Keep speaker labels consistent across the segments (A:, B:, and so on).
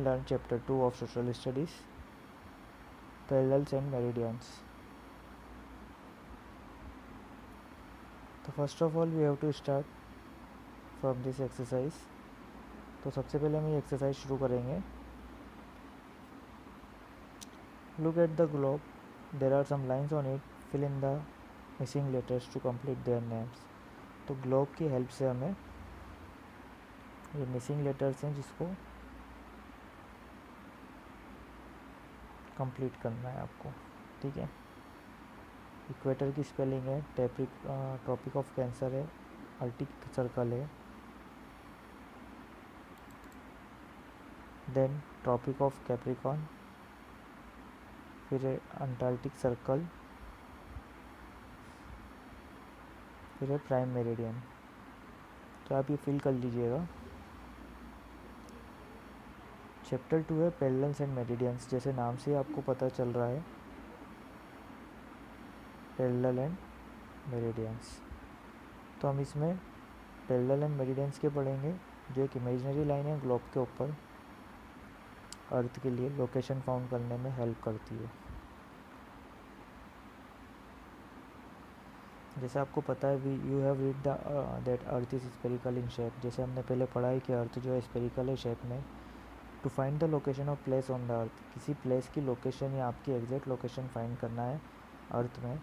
A: learn chapter 2 of social studies, parallels and meridians. So first of all we have to start from this exercise. तो सबसे पहले हम ये exercise शुरू करेंगे. Look at the globe. There are some lines on it. Fill in the missing letters to complete their names. तो globe की help से हमें ये मिसिंग लेटर्स हैं जिसको कंप्लीट करना है आपको. ठीक है. इक्वेटर की स्पेलिंग है ट्रॉपिक ऑफ कैंसर है, आर्टिक सर्कल है, देन ट्रॉपिक ऑफ कैप्रिकॉर्न, फिर है अंटार्कटिक सर्कल, फिर है प्राइम मेरिडियन. तो आप ये फिल कर लीजिएगा. चैप्टर 2 है पैरेलल्स एंड मेरिडियंस. जैसे नाम से आपको पता चल रहा है पैरेलल एंड मेरिडियंस. तो हम इसमें पैरेलल एंड मेरिडियंस के पढ़ेंगे जो एक इमेजिनरी लाइन है ग्लोब के ऊपर, अर्थ के लिए लोकेशन फाउंड करने में हेल्प करती है. जैसे आपको पता है you have read that earth is spherical in shape. जैसे हमने पहले पढ़ा है कि अर्थ जो है स्पेरिकल है शेप में. To find the location of place on the earth, किसी प्लेस की लोकेशन या आपकी एग्जैक्ट लोकेशन फाइंड करना है अर्थ में,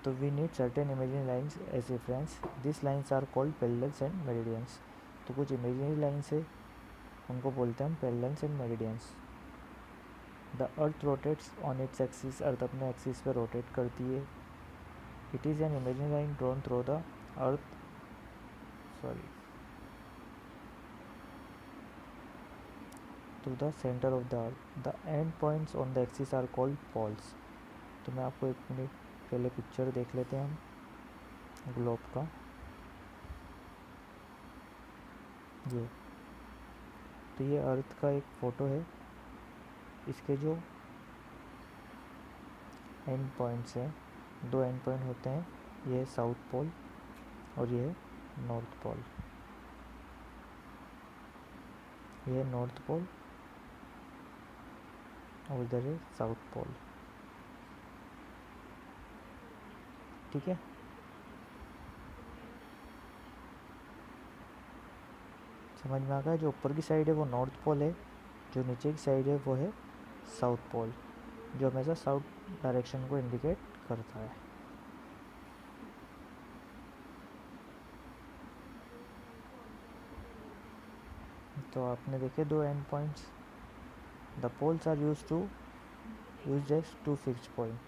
A: तो we need certain imaginary lines as reference. This lines are called parallels and meridians. तो कुछ इमेजिनरी लाइन्स है उनको बोलते हैं हम parallels and meridians. The earth rotates on its axis. Earth अपने एक्सिस पे रोटेट करती है. It is an imaginary line drawn through the earth to the center of the earth. The end points on the axis are called poles. तो मैं आपको एक minute पहले picture देख लेते हैं हम ग्लोब का. ये तो ये अर्थ का एक फ़ोटो है. इसके जो एंड पॉइंट्स हैं, दो एंड पॉइंट होते हैं. ये है साउथ पोल और ये है नॉर्थ पोल. ये है नॉर्थ पोल और इधर है साउथ पोल. ठीक है. समझ में आ गया. जो ऊपर की साइड है वो नॉर्थ पोल है, जो नीचे की साइड है वो है साउथ पोल, जो हमेशा साउथ डायरेक्शन को इंडिकेट करता है. तो आपने देखे दो end points. The poles are use as two fixed point.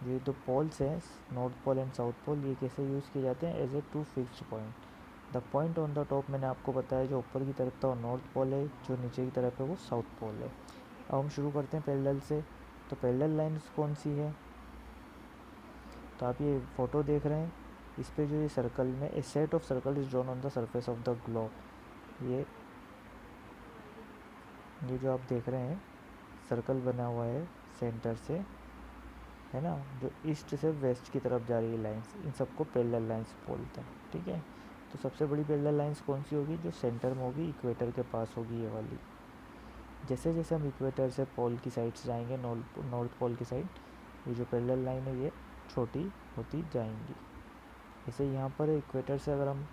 A: ये दो पोल्स हैं north pole and south pole, ये कैसे यूज़ किए जाते हैं as a two fixed point. The point on the top मैंने आपको बताया जो ऊपर की तरफ था वो नॉर्थ पोल है, जो नीचे की तरफ है वो साउथ पोल है. अब हम शुरू करते हैं पैरेलल से. तो पैरेलल लाइन्स कौन सी है. तो आप ये फ़ोटो देख रहे हैं, इस पर जो ये सर्कल में a set of circle is drawn on the surface of the globe. ये जो आप देख रहे हैं सर्कल बना हुआ है सेंटर से, है ना, जो ईस्ट से वेस्ट की तरफ जा रही है लाइंस, इन सबको पैरेलल लाइंस बोलते हैं. ठीक है. तो सबसे बड़ी पैरेलल लाइंस कौन सी होगी, जो सेंटर में होगी, इक्वेटर के पास होगी, ये वाली. जैसे जैसे हम इक्वेटर से पोल की साइड से जाएंगे, नॉर्थ पोल की साइड, ये जो पैरेलल लाइन है ये छोटी होती जाएंगी. जैसे यहाँ पर इक्वेटर से अगर हम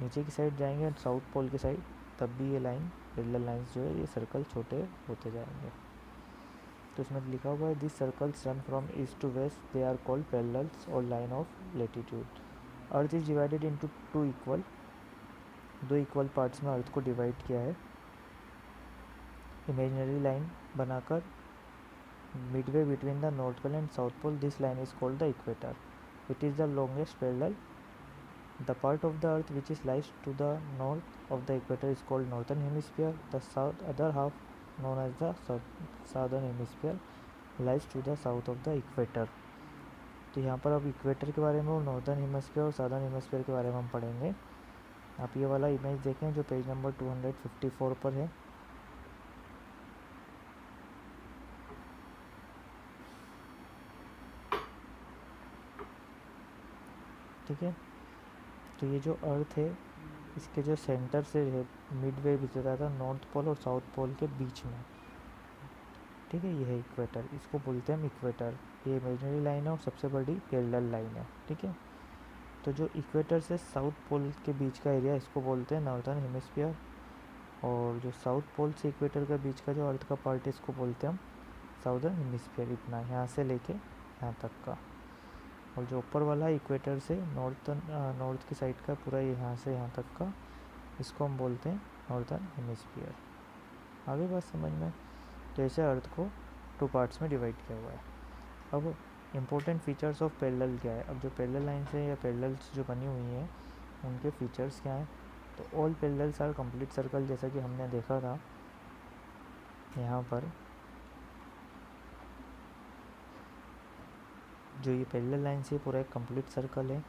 A: नीचे की साइड जाएंगे साउथ पोल की साइड, तब भी ये लाइन पैरेलल लाइंस जो है ये सर्कल छोटे होते जाएंगे. तो इसमें लिखा हुआ है this circles run from east to west, they are called parallels और line of latitude. Earth is divided into दो इक्वल पार्ट्स में अर्थ को डिवाइड किया है इमेजिनरी लाइन बनाकर. Midway between the north pole and south pole, this line is called the equator. It is the longest parallel. The part of the earth which is lies to the north of the equator is called northern hemisphere. The other half known as the southern hemisphere lies to the south of the equator. तो यहाँ पर अब equator के बारे में और northern hemisphere और southern hemisphere के बारे में हम पढ़ेंगे. आप ये वाला इमेज देखें जो पेज नंबर 254 पर है. ठीक है. तो ये जो अर्थ है इसके जो सेंटर से मिड वे गुजरता था नॉर्थ पोल और साउथ पोल के बीच में, ठीक है, ये है इक्वेटर, इसको बोलते हैं हम इक्वेटर। ये इमेजिनरी लाइन है और सबसे बड़ी पैरेलल लाइन है, ठीक है। तो जो इक्वेटर से साउथ पोल के बीच का एरिया, इसको बोलते हैं नॉर्थर्न हेमिस्फीयर, और जो साउथ पोल से इक्वेटर के बीच का जो अर्थ का पार्ट है, इसको बोलते हैं हम साउदर्न हेमिस्फीयर। इतना यहाँ से लेके यहाँ तक का, और जो ऊपर वाला इक्वेटर से नॉर्थ की साइड का पूरा यहाँ से यहाँ तक का, इसको हम बोलते हैं नॉर्थर्न हेमिस्फीयर। आगे बात समझ में? तो ऐसे अर्थ को 2 पार्ट्स में डिवाइड किया हुआ है। अब इम्पोर्टेंट फीचर्स ऑफ पैरेलल क्या है? अब जो पैरेलल लाइन्स है या पैरेलल्स जो बनी हुई हैं, उनके फीचर्स क्या हैं? तो all parallels are complete circle, जैसा कि हमने देखा था यहाँ पर। जो ये पैरेलल लाइन से पूरा एक कंप्लीट सर्कल है।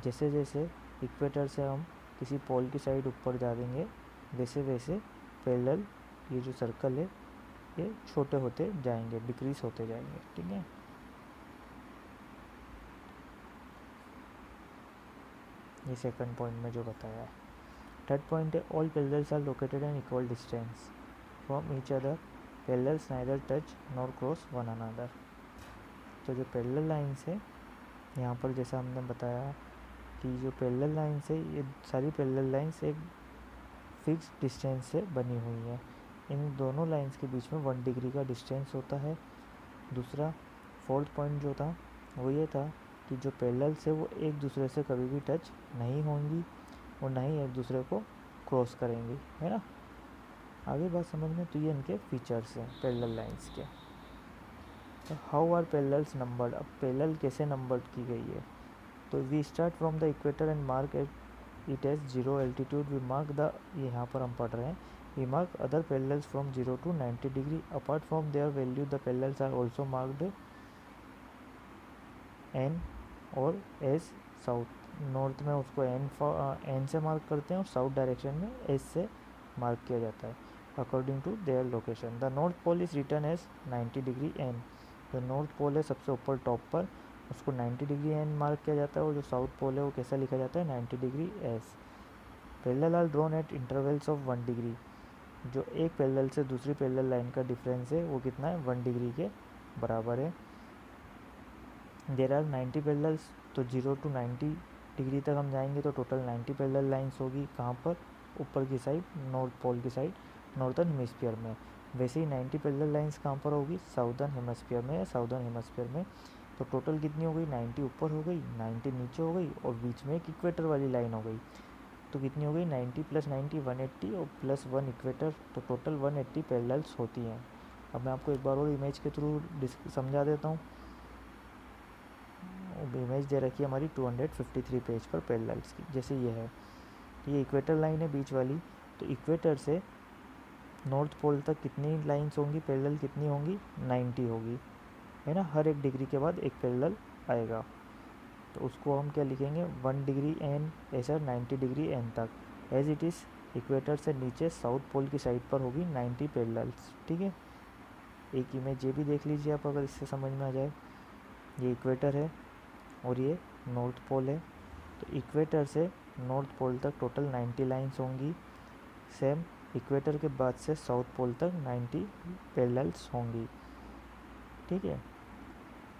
A: जैसे जैसे इक्वेटर से हम किसी पोल की साइड ऊपर जा देंगे, वैसे वैसे पैरेलल ये जो सर्कल है ये छोटे होते जाएंगे, डिक्रीज होते जाएंगे, ठीक है। ये सेकंड पॉइंट में जो बताया है। थर्ड पॉइंट है all parallels are located in equal distance from each other, parallels neither touch nor cross one another. तो जो पैरेलल लाइन्स है यहाँ पर, जैसा हमने बताया कि जो पैरेलल लाइन्स है, ये सारी पैरेलल लाइन्स एक फिक्स डिस्टेंस से बनी हुई है। इन दोनों लाइन्स के बीच में 1 डिग्री का डिस्टेंस होता है। दूसरा फोर्थ पॉइंट जो था वो ये था कि जो पैरेलल्स है वो एक दूसरे से कभी भी टच नहीं होंगी और ना ही एक दूसरे को क्रॉस करेंगी, है ना। आगे बात समझ में? तो ये इनके फीचर्स हैं पैरेलल लाइन्स के। तो हाउ आर पैरेलल्स नंबर्ड? अब पैरेलल कैसे नंबर्ड की गई है? तो we start from the equator and mark it as 0 altitude. We mark the, यहाँ पर हम पढ़ रहे हैं, we mark other parallels from 0 to 90 degree. Apart from their value the parallels are also marked N और एस साउथ। नॉर्थ में उसको N से मार्क करते हैं और साउथ डायरेक्शन में एस से मार्क किया जाता है according to their location. The north pole is written as 90 degree N. जो नॉर्थ पोल है सबसे ऊपर टॉप पर, उसको 90 डिग्री एन मार्क किया जाता है, और जो साउथ पोल है वो कैसा लिखा जाता है? 90 degree S. Parallel are drawn at intervals of 1 degree. जो एक पैरेलल से दूसरी पैरेलल लाइन का डिफरेंस है वो कितना है? 1 डिग्री के बराबर है। देयर आर 90 पैरेलल्स, तो 0 to 90 डिग्री तक हम जाएंगे तो टोटल 90 पैरेलल लाइन्स होगी। कहाँ पर? ऊपर की साइड, नॉर्थ पोल की साइड, नॉर्थर्न हेमिस्फीयर में। वैसे ही 90 पैरेलल लाइन्स कहाँ पर होगी? साउदर्न हेमिस्फीयर में या साउदर्न हेमिस्फीयर में। तो टोटल कितनी हो गई? 90 ऊपर हो गई, 90 नीचे हो गई, और बीच में एक इक्वेटर वाली लाइन हो गई। तो कितनी हो गई? 90 + 90 180, और +1 इक्वेटर, तो टोटल 180 पैरेलल्स होती हैं। अब मैं आपको एक बार और इमेज के थ्रू समझा देता हूँ। इमेज दे रखी है हमारी 253 पेज पर पैरेलल्स की। जैसे ये है, ये इक्वेटर लाइन है बीच वाली। तो इक्वेटर से नॉर्थ पोल तक कितनी लाइन्स होंगी पैरेलल? कितनी होंगी? 90 होगी, है ना। हर एक डिग्री के बाद एक पैरेलल आएगा, तो उसको हम क्या लिखेंगे? 1 डिग्री एन, ऐसा 90 डिग्री एन तक। एज इट इज़ इक्वेटर से नीचे साउथ पोल की साइड पर होगी 90 पैरेलल्स, ठीक है। एक इमेज ये भी देख लीजिए आप, अगर इससे समझ में आ जाए। ये इक्वेटर है और ये नॉर्थ पोल है। तो इक्वेटर से नॉर्थ पोल तक टोटल 90 लाइन्स होंगी। सेम इक्वेटर के बाद से साउथ पोल तक 90 पैरेलल्स होंगी, ठीक है।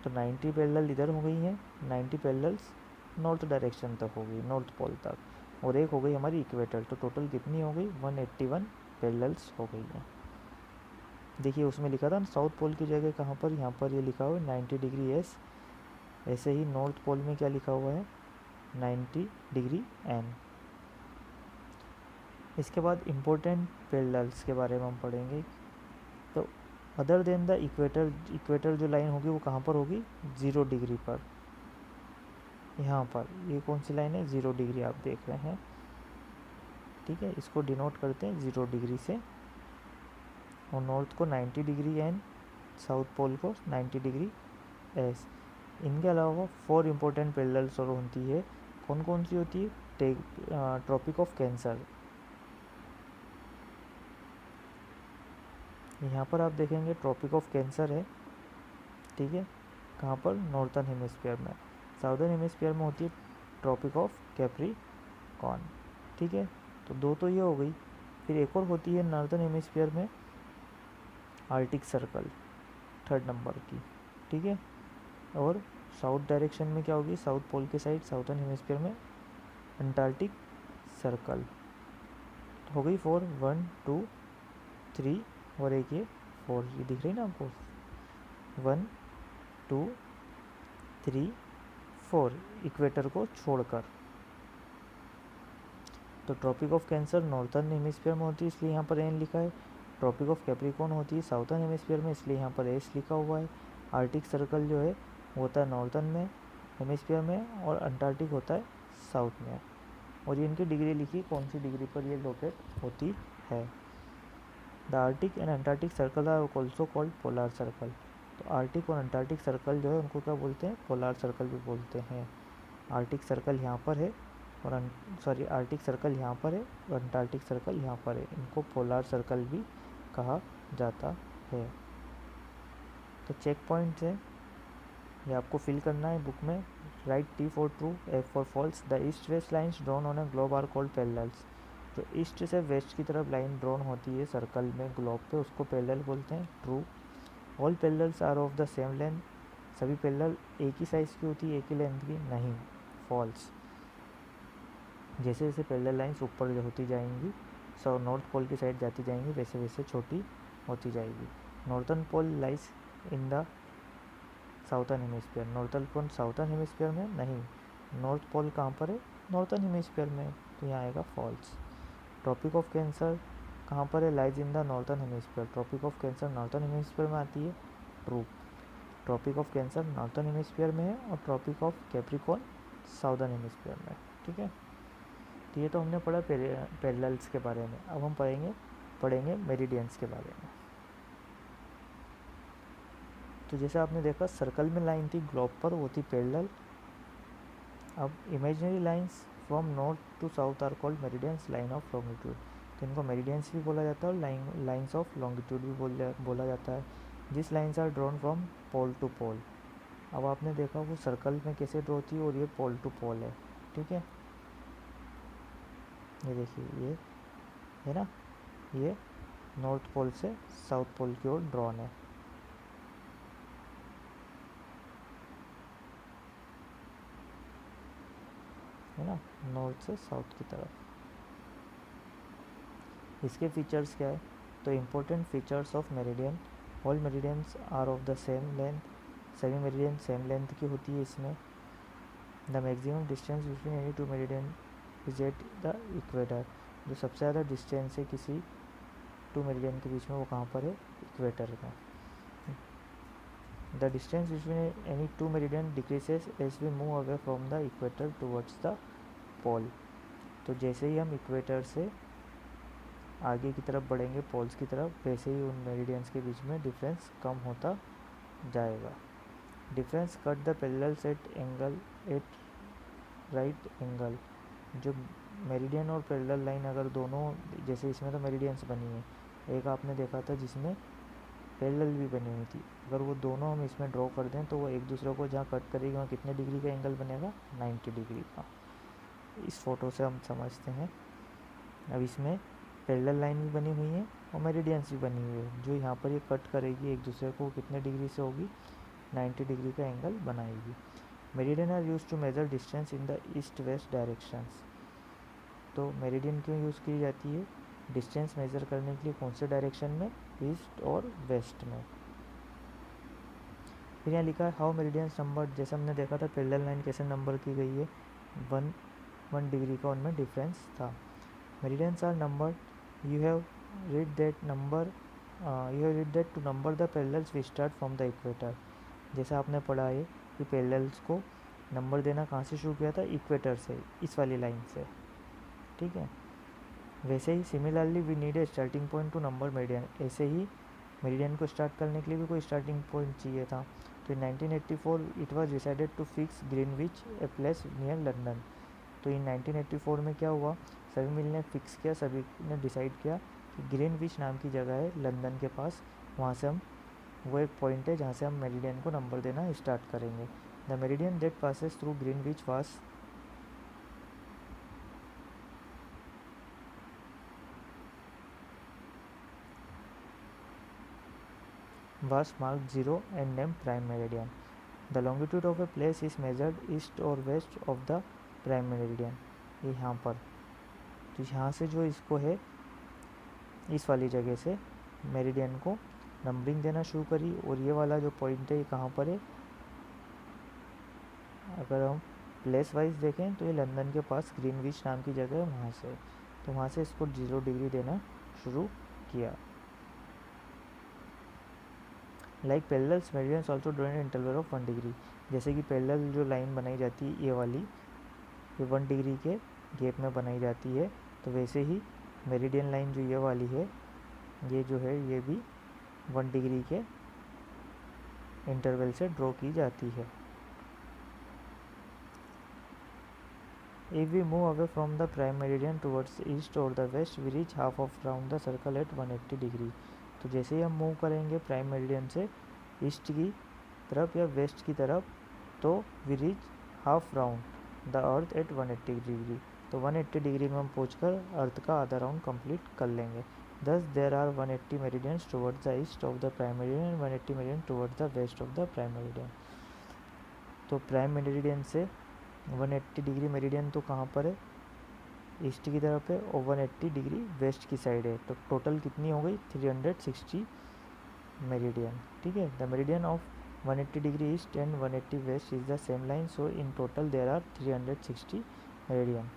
A: तो 90 पैरेलल इधर हो गई हैं, 90 पैरेलल्स नॉर्थ डायरेक्शन तक होगी, नॉर्थ पोल तक, और एक हो गई हमारी इक्वेटर। तो टोटल कितनी हो गई? 181 पैरेलल्स हो गई हैं। देखिए उसमें लिखा था साउथ पोल की जगह कहाँ पर? यहाँ पर ये लिखा हुआ है 90 डिग्री एस। ऐसे ही नॉर्थ पोल में क्या लिखा हुआ है? 90 डिग्री एन। इसके बाद इम्पोर्टेंट पैरेलल्स के बारे में हम पढ़ेंगे। तो other than the equator, equator जो लाइन होगी वो कहाँ पर होगी? 0 डिग्री पर। यहाँ पर ये कौन सी लाइन है? 0 डिग्री आप देख रहे हैं, ठीक है। इसको डिनोट करते हैं 0 डिग्री से, और नॉर्थ को 90 डिग्री एन, साउथ पोल को 90 डिग्री एस। इनके अलावा 4 इम्पोर्टेंट पैरेलल्स और होती है। कौन कौन सी होती है? Tropic of cancer. यहाँ पर आप देखेंगे ट्रॉपिक ऑफ कैंसर है, ठीक है। कहाँ पर? नॉर्थर्न हेमिस्फीयर में। साउदर्न हेमिस्फीयर में होती है ट्रॉपिक ऑफ कैप्रिकॉर्न। ठीक है, तो 2 तो ये हो गई। फिर एक और होती है नॉर्दर्न हेमिस्फीयर में आर्टिक सर्कल, 3rd नंबर की, ठीक है। और साउथ डायरेक्शन में क्या होगी, साउथ पोल के साइड साउथर्न हेमिस्फीयर में अंटार्कटिक सर्कल। हो गई 4, 1 2 3 और एक ये 4, ये दिख रही ना आपको, 1 2 3 4 इक्वेटर को छोड़कर। तो tropic of cancer northern hemisphere में होती है, इसलिए यहाँ पर एन लिखा है। ट्रॉपिक ऑफ कैप्रिकॉर्न होती है साउथर्न हेमिस्फीयर में, इसलिए यहाँ पर एस लिखा हुआ है। आर्टिक सर्कल जो है वो होता है नॉर्थर्न में हेमिस्फीयर में, और अंटार्कटिक होता है साउथ में। और ये इनकी डिग्री लिखी, कौन सी डिग्री पर ये लोकेट होती है। The arctic and antarctic circle are also called polar circle. तो आर्टिक और अंटार्कटिक सर्कल जो है उनको क्या बोलते हैं, पोलार सर्कल भी बोलते हैं। आर्टिक सर्कल यहाँ पर है और आर्टिक सर्कल यहाँ पर है और अंटार्कटिक सर्कल यहाँ पर है, इनको पोलार सर्कल भी कहा जाता है। तो चेक पॉइंट्स है, ये आपको फिल करना है बुक में। Write T for true, F for false. The east west lines drawn on a globe are called parallels. जो ईस्ट से वेस्ट की तरफ लाइन ड्रॉन होती है सर्कल में ग्लोब पे, उसको पैरेलल बोलते हैं। True. All parallels are of the same length. सभी पैरेलल एक ही साइज़ की होती है, एक ही लेंथ की नहीं। फॉल्स। जैसे जैसे पैरेलल लाइन्स ऊपर होती जाएंगी, नॉर्थ पोल की साइड जाती जाएंगी, वैसे वैसे छोटी होती जाएगी। Northern pole lies in the southern hemisphere. Northern pole southern hemisphere में नहीं। नॉर्थ पोल कहाँ पर है, नॉर्थर्न हेमिस्फीयर में, तो यहाँ आएगा फॉल्स। ट्रॉपिक ऑफ कैंसर कहाँ पर है, lies in the northern hemisphere. Tropic of cancer northern hemisphere में आती है। True. Tropic of cancer northern hemisphere में है और tropic of capricorn southern hemisphere में, ठीक है। तो ये तो हमने पढ़ा पैरेलल्स के बारे में। अब हम पढ़ेंगे मेरिडियंस के बारे में। तो जैसे आपने देखा सर्कल में लाइन थी ग्लोब पर, वो थी पैरेलल। अब imaginary lines from north to south are called meridians, line of longitude. तो इनको मेरिडियंस भी बोला जाता है और लाइन्स ऑफ लॉन्गिट्यूड भी बोला जाता है। जिस lines are drawn from pole to pole. अब आपने देखा वो सर्कल में कैसे ड्रॉ थी और ये पोल टू पोल है, ठीक है। ये देखिए, ये है ना, ये नॉर्थ पोल से साउथ पोल की ओर ड्रॉन है ना, नॉर्थ से साउथ की तरफ। इसके फीचर्स क्या है, तो important features of meridian. All meridians are of the same length. सभी मेरिडियन सेम लेंथ की होती है इसमें। The maximum distance between any two meridian is at the equator. जो सबसे ज़्यादा डिस्टेंस है किसी 2 मेरिडियन के बीच में, वो कहाँ पर है, इक्वेटर में। The distance between any 2 meridian decreases as we move away from the equator towards the pole. तो जैसे ही हम इक्वेटर से आगे की तरफ बढ़ेंगे पोल्स की तरफ, वैसे ही उन मेरिडियंस के बीच में डिफरेंस कम होता जाएगा। Difference cut the parallels at angle at right angle. जो मेरिडियन और पैरेलल लाइन अगर दोनों, जैसे इसमें तो मेरिडियंस बनी है, एक आपने देखा था जिसमें पैरेलल भी बनी हुई थी, अगर वो दोनों हम इसमें ड्रॉ कर दें तो वो एक दूसरे को जहाँ कट करेगी वहाँ कितने डिग्री का एंगल बनेगा, 90 डिग्री का। इस फोटो से हम समझते हैं। अब इसमें पैरेलल लाइन भी बनी हुई है और मेरिडियंस भी बनी हुई है, जो यहाँ पर ये कट करेगी एक दूसरे को कितने डिग्री से होगी, 90 डिग्री का एंगल बनाएगी। Meridian are use to measure distance in the east west directions. तो मेरिडियन क्यों यूज़ की जाती है, डिस्टेंस मेजर करने के लिए। कौन से डायरेक्शन में, ईस्ट और वेस्ट में। फिर यहाँ लिखा है हाउ मेरिडियंस नंबर। जैसे हमने देखा था पैरेलल लाइन कैसे नंबर की गई है, 1 डिग्री का उनमें डिफरेंस था। Meridians are number, you have read that to number the parallels we start from the equator. जैसे आपने पढ़ा है कि पैरेलल्स को नंबर देना कहाँ से शुरू किया था, इक्वेटर से, इस वाली लाइन से, ठीक है। वैसे ही similarly we need a starting point to number meridian. ऐसे ही मेरिडियन को स्टार्ट करने के लिए भी कोई स्टार्टिंग पॉइंट चाहिए था। तो in 1984 it was decided to fix Greenwich, a place near London. तो इन 1984 में क्या हुआ, सभी मिल ने फिक्स किया, सभी ने डिसाइड किया कि ग्रीनविच नाम की जगह है लंदन के पास, वहाँ से हम, वो एक पॉइंट है जहाँ से हम मेरिडियन को नंबर देना स्टार्ट करेंगे। The meridian that passes through Greenwich was was marked 0 and named prime meridian. The longitude of a place is measured east or west of the prime meridian. ये यहाँ पर, तो यहाँ से जो इसको है इस वाली जगह से मेरिडियन को नंबरिंग देना शुरू करी, और ये वाला जो पॉइंट है ये कहाँ पर है, अगर हम प्लेस वाइज देखें तो ये लंदन के पास ग्रीनविच नाम की जगह है, वहाँ से, तो वहाँ से इसको 0 डिग्री देना शुरू किया. Like parallels meridians also draw in interval of 1 degree. जैसे कि पैरेलल जो लाइन बनाई जाती है ये वाली, ये 1 डिग्री के गैप में बनाई जाती है, तो वैसे ही मेरिडियन लाइन जो ये वाली है, ये जो है ये भी 1 डिग्री के इंटरवल से ड्रॉ की जाती है. If we move away from the prime meridian towards the east or the west, we reach half of round the circle at 180 degree. तो जैसे ही हम मूव करेंगे प्राइम मेरिडियन से ईस्ट की तरफ या वेस्ट की तरफ, तो we reach half round the earth at 180 degree. तो 180 डिग्री में हम पहुंचकर अर्थ का आधा राउंड कंप्लीट कर लेंगे. Thus there are 180 meridians towards the east of the prime meridian and 180 meridian towards the west of the prime meridian. तो prime meridian से 180 डिग्री मेरिडियन तो कहाँ पर है, ईस्ट की तरफ है, और 180 डिग्री वेस्ट की साइड है. तो टोटल कितनी हो गई, 360 मेरिडियन. ठीक है. The meridian of 180 degree east and 180 west is the same line, so in total there are 360 meridian.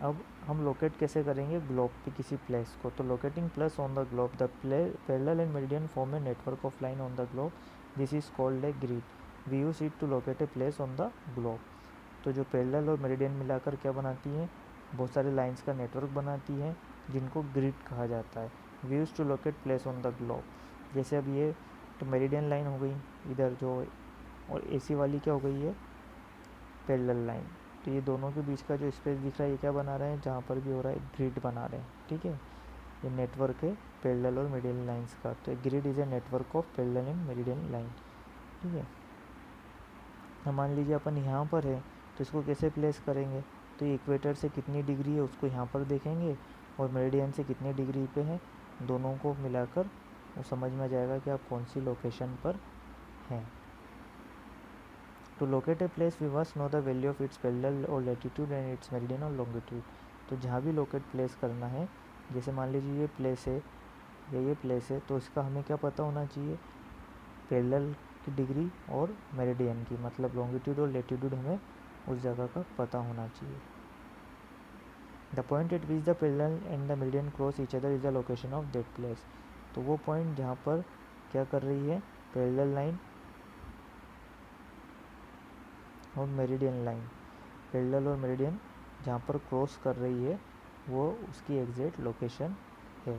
A: अब हम लोकेट कैसे करेंगे ग्लोब पे किसी प्लेस को, तो locating places on the globe the parallel and meridian form a network of line on the globe. This is called a grid. We use it to locate a place on the globe. तो जो parallel और meridian मिलाकर क्या बनाती हैं, बहुत सारे lines का नेटवर्क बनाती हैं, जिनको ग्रिड कहा जाता है. We use to locate place on the globe. जैसे अब ये तो मेरिडियन लाइन हो गई इधर जो, और एसी वाली क्या हो गई है, पैरेलल लाइन. तो ये दोनों के बीच का जो स्पेस दिख रहा है ये क्या बना रहे हैं, जहाँ पर भी हो रहा है ग्रिड बना रहे हैं. ठीक है. ये नेटवर्क है पैरेलल और मेरिडियन लाइंस का. तो grid is a network of parallel and meridian line. ठीक है. अब मान लीजिए अपन यहाँ पर है, तो इसको कैसे प्लेस करेंगे, तो इक्वेटर से कितनी डिग्री है उसको यहाँ पर देखेंगे, और मेरिडियन से कितनी डिग्री पे है, दोनों को मिलाकर वो समझ में आ जाएगा कि आप कौन सी लोकेशन पर हैं. To locate a place we must know the value of its parallel और लैटिट्यूड एंड इट्स मेरिडियन और लॉन्गिट्यूड. तो जहाँ भी लोकेट प्लेस करना है, जैसे मान लीजिए ये प्लेस है या ये प्लेस है, तो इसका हमें क्या पता होना चाहिए, पैरेलल की डिग्री और मेरिडियन की, मतलब लॉन्गिट्यूड और लैटिट्यूड हमें उस जगह का पता होना चाहिए. The point eight which the parallel and the meridian cross each other is the location of that place. तो वो पॉइंट जहाँ पर क्या कर रही है, पैरेलल लाइन और मेरिडियन लाइन, पैरेलल और मेरिडियन जहाँ पर क्रॉस कर रही है वो उसकी एग्जैक्ट लोकेशन है.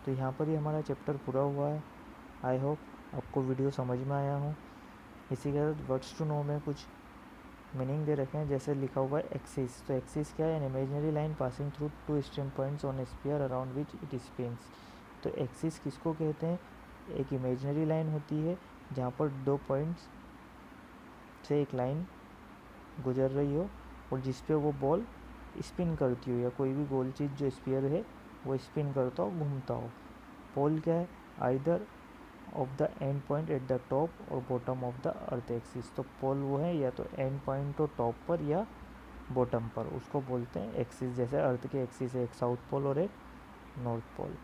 A: तो यहाँ पर ही हमारा चैप्टर पूरा हुआ है. आई होप आपको वीडियो समझ में आया हो. इसी के साथ वर्ड्स टू नो में कुछ मीनिंग दे रखे हैं, जैसे लिखा हुआ है एक्सिस. तो एक्सिस क्या है, an imaginary line passing through two extreme points on a sphere around which it spins. तो एक्सिस किसको कहते हैं, एक इमेजिनरी लाइन होती है जहाँ पर दो पॉइंट्स से एक लाइन गुजर रही हो और जिस पे वो बॉल स्पिन करती हो, या कोई भी गोल चीज़ जो स्फीयर है वो स्पिन करता हो, घूमता हो. पोल क्या है, either of the end point at the top और bottom of the earth axis. तो पोल वो है या तो एंड पॉइंट हो टॉप पर या बॉटम पर, उसको बोलते हैं एक्सिस. जैसे अर्थ के एक्सिस है, एक साउथ पोल और एक नॉर्थ पोल.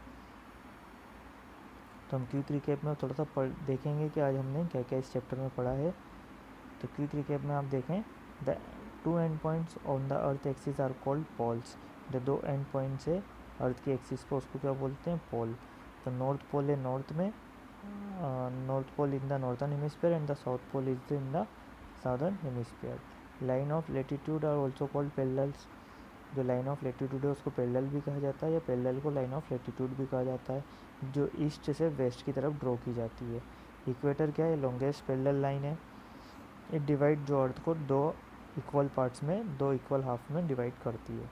A: तो हम क्विक रिकैप में थोड़ा सा देखेंगे कि आज हमने क्या क्या इस चैप्टर में पढ़ा है. तो क्विक रिकैप में आप देखें, the two end points on the earth axis are called poles. जो दो एंड पॉइंट्स है अर्थ के एक्सिस पर उसको क्या बोलते हैं, पोल. तो नॉर्थ पोल है नॉर्थ में, north pole in the northern hemisphere and the south pole is in the southern hemisphere. Line of latitude are also called parallels. जो लाइन ऑफ लैटिट्यूड है उसको पैरेलल भी कहा जाता है, या पैरेलल को लाइन ऑफ लैटिट्यूड भी कहा जाता है, जो ईस्ट से वेस्ट की तरफ ड्रॉ की जाती है. इक्वेटर क्या है, लॉन्गेस्ट पैरेलल लाइन है. इट डिवाइड जो अर्थ को दो इक्वल पार्ट्स में, दो इक्वल हाफ में डिवाइड करती है.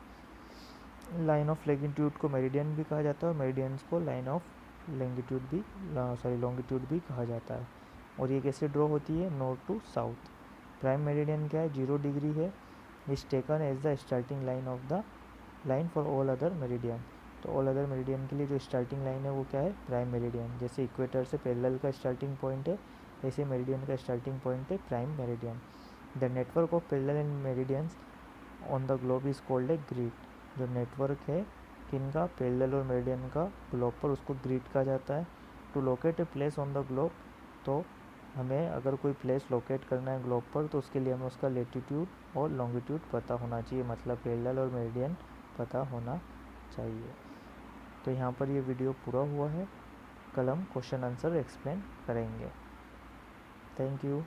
A: लाइन ऑफ लैटिट्यूड को मेरिडियन भी कहा जाता है, और मेरिडियंस को लाइन ऑफ लॉन्गिट्यूड भी कहा जाता है. और ये कैसे ड्रॉ होती है, north to south. Prime meridian क्या है, 0 डिग्री है. Is taken as the starting line of the line for all other meridian. तो ऑल अदर मेरिडियन के लिए जो स्टार्टिंग लाइन है वो क्या है, प्राइम मेरिडियन। जैसे इक्वेटर से पैरेलल का स्टार्टिंग पॉइंट है, ऐसे मेरिडियन का स्टार्टिंग पॉइंट है prime meridian. The network of parallel meridians on the globe is called a grid. जो नेटवर्क है किन का, पैरेलल और मेरिडियन का ग्लोब पर, उसको ग्रिड कहा जाता है। To locate a place on the globe, तो हमें अगर कोई प्लेस लोकेट करना है ग्लोब पर तो उसके लिए हमें उसका लेटीट्यूड और लॉन्गिट्यूड पता होना चाहिए, मतलब पैरेलल और मेरिडियन पता होना चाहिए। तो यहाँ पर ये वीडियो पूरा हुआ है, कल हम क्वेश्चन आंसर एक्सप्लेन करेंगे। Thank you.